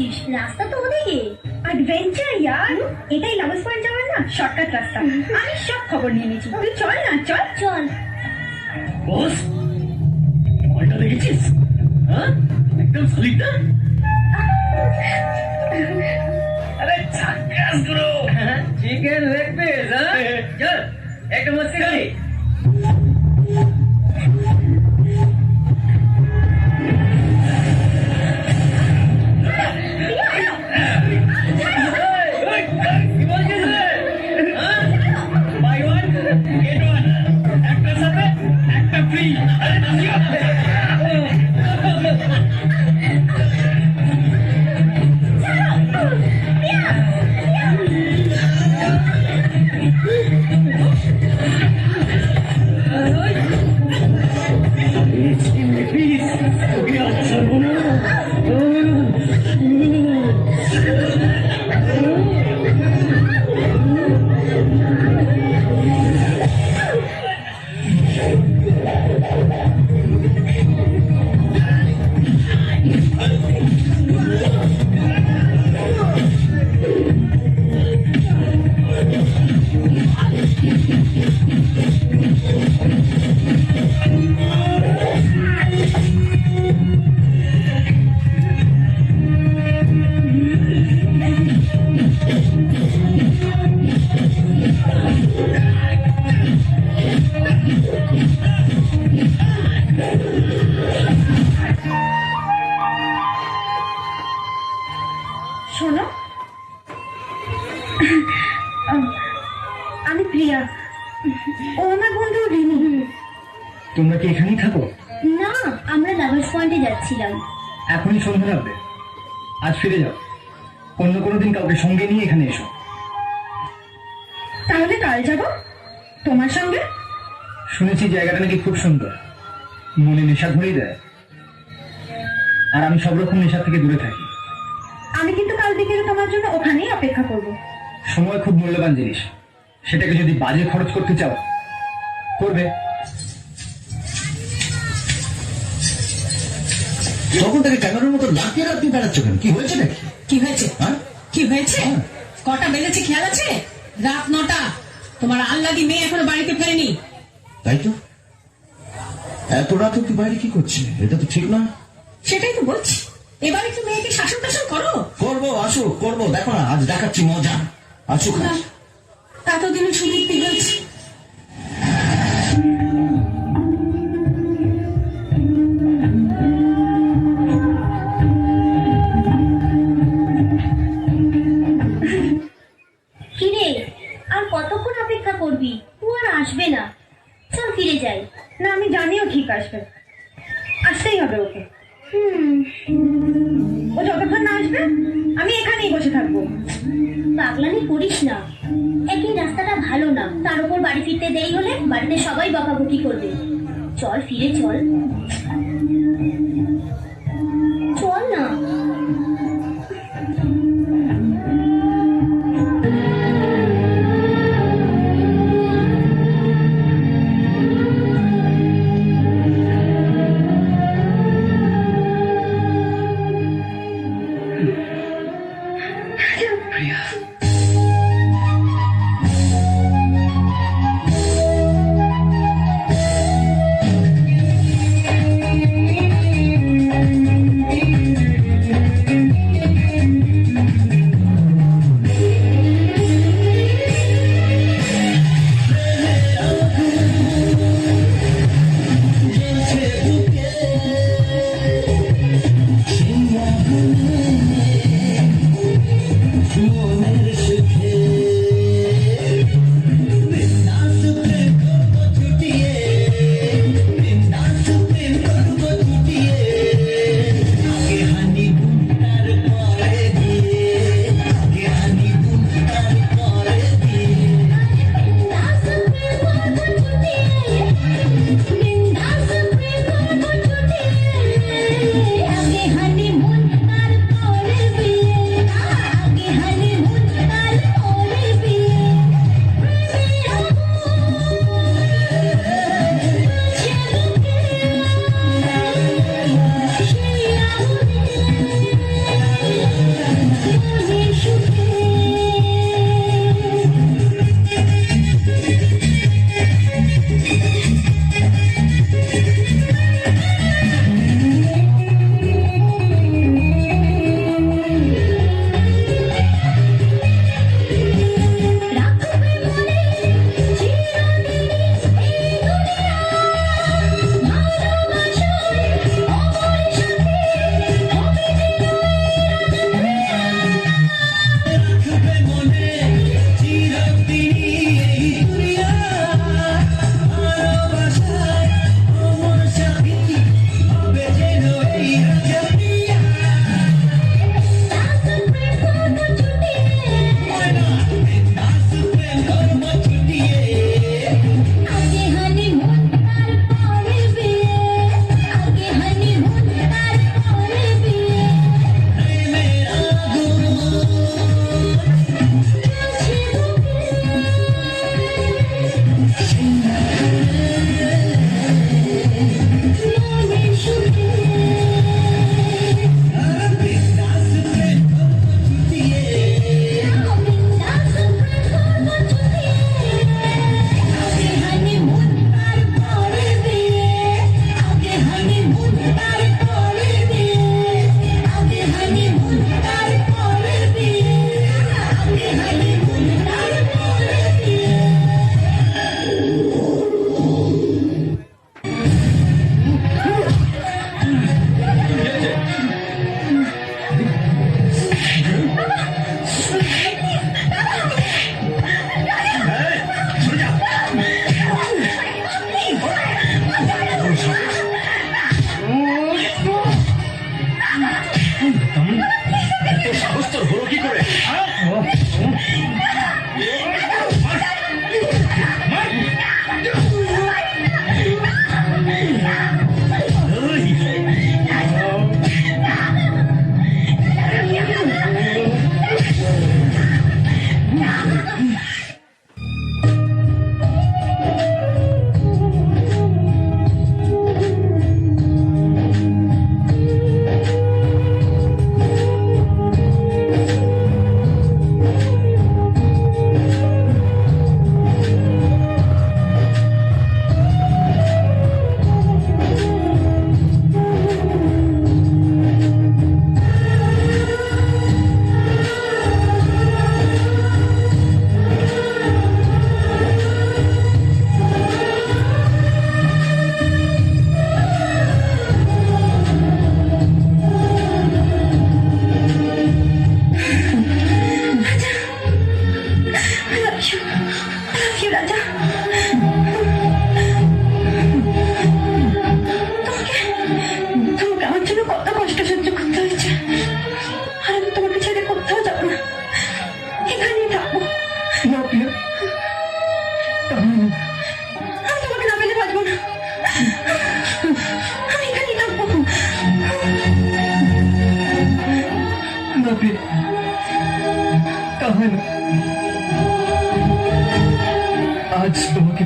যাচ্ছিস? রাস্তা তো ওদিকে। অ্যাডভেঞ্চার ইয়ার, এটাই লাভার্স পয়েন্ট যাওয়ার না শর্টকাট রাস্তা। আমি সব খবর নিয়ে নিয়েছি, তুই চল না, চল চল। বস, ওইটা দেখেছিস? হ্যাঁ, একদম সলিড না? আরে ঝাক্কাস গুলো। চিকেন লেগ পিস, হ্যাঁ? চল, একটা মস্তি করি। কি বলছিস রে? হ্যাঁ? Buy one, get one. একটার সাথে একটা ফ্রি। আরে নাসিও। Please, ওকে আচ্ছা বলো। শোনো, আমি প্রিয়া, ও আমার বন্ধু রিনি। তোমরা কি এখানেই থাকো? না, আমরা লাভার্স পয়েন্টে যাচ্ছিলাম। এখনই সন্ধ্যা লাগবে, আজ ফিরে যাও। অন্য কোনো দিন কাউকে সঙ্গে নিয়ে এখানে এসো। তাহলে কাল যাব তোমার সঙ্গে। শুনেছি জায়গাটা নাকি খুব সুন্দর, মনে নেশা ধরেই দেয়। আর আমি সব রকম নেশা থেকে দূরে থাকি। আমি কিন্তু কাল বিকেলে তোমার জন্য ওখানেই অপেক্ষা করব। সময় খুব মূল্যবান জিনিস, সেটাকে যদি বাজে খরচ করতে চাও করবে। তখন থেকে ক্যামেরার মতো লাফিয়ে লাফিয়ে বেড়াচ্ছ কেন? কি হয়েছে নাকি? কি হয়েছে? হ্যাঁ? কি হয়েছে? হ্যাঁ। কটা বেজেছে খেয়াল আছে? রাত 9টা। তোমার আল্লাদি মেয়ে এখনো বাড়িতে ফেরেনি। তাই তো, এত রাত অব্দি বাইরে কি করছে? এটা তো ঠিক না। সেটাই তো বলছি, এবার একটু মেয়েকে শাসন টাসন করো। করবো, আসুক, করবো। দেখো না, আজ দেখাচ্ছি মজা। আসুক আজ। এতদিনে সুদীপ্তি বলছি। কিরে, আর কতক্ষণ অপেক্ষা করবি? ও আর আসবে না। চল ফিরে যাই। না, আমি জানিও ঠিক আসবে, আসতেই হবে ওকে। ও যতক্ষণ না আসবে আমি এখানেই বসে থাকবো। পাগলামি করিস না, একই রাস্তাটা ভালো না, তার উপর বাড়ি ফিরতে দেরি হলে বাড়িতে সবাই বকাবকি করবে। চল ফিরে চল, চল না।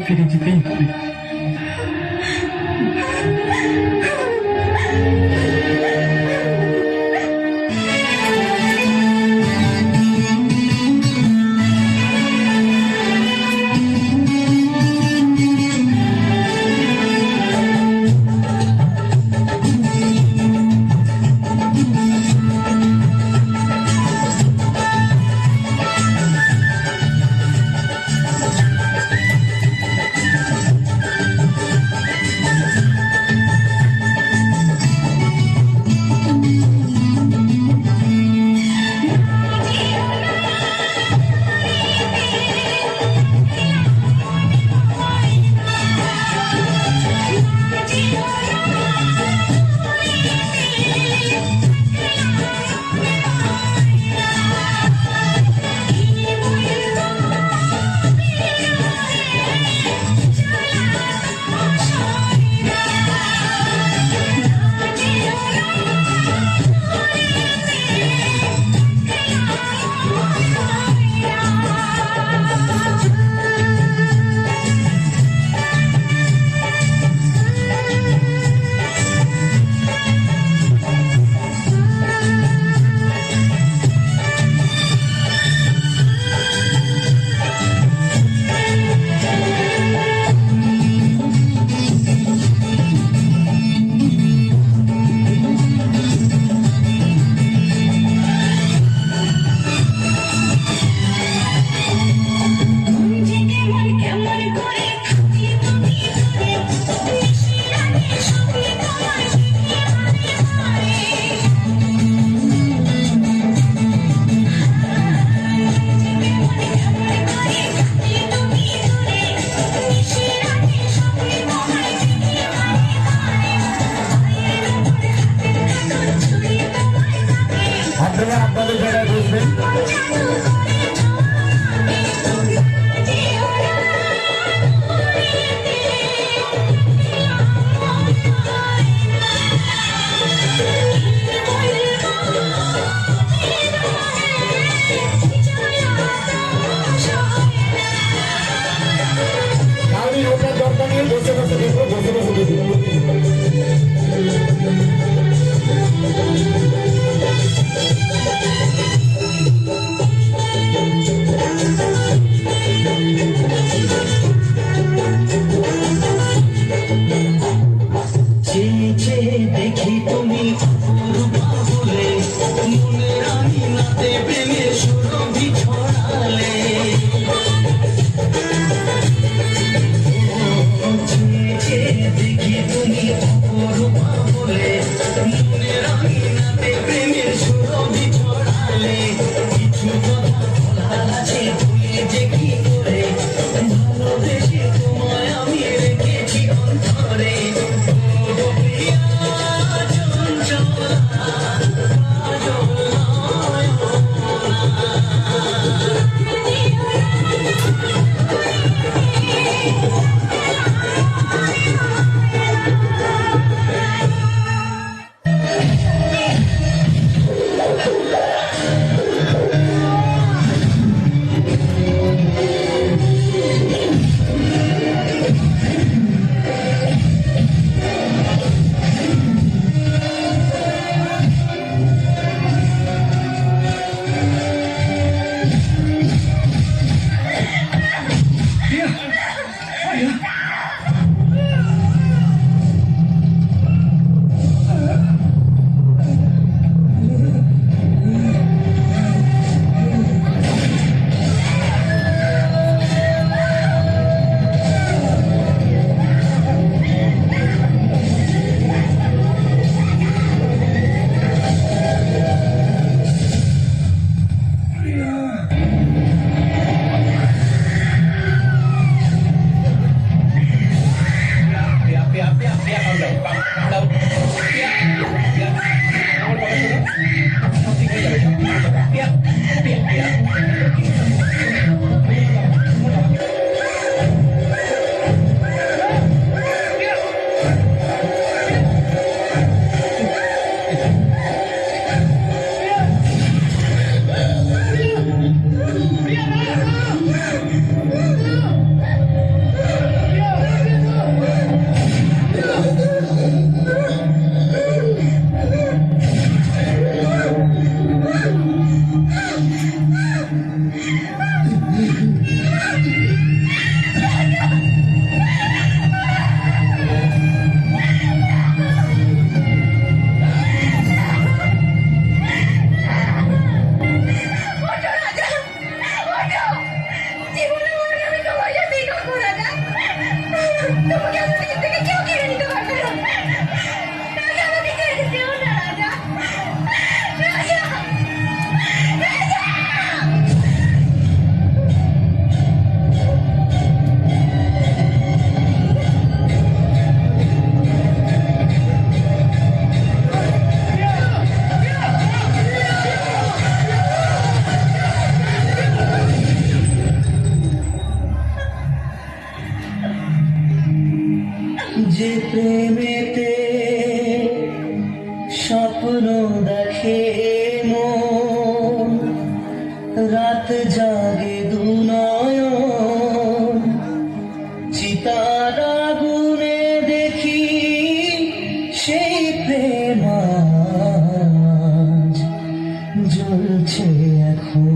ফিরে যেতেই হবে। আপনারা আপনাদের জায়গায় বসবেন। আমি ওটার দরকার নিয়ে বসে বসে দেখবো, বসে বসে দেখবো। সেই প্রেম আজ জ্বলছে এখন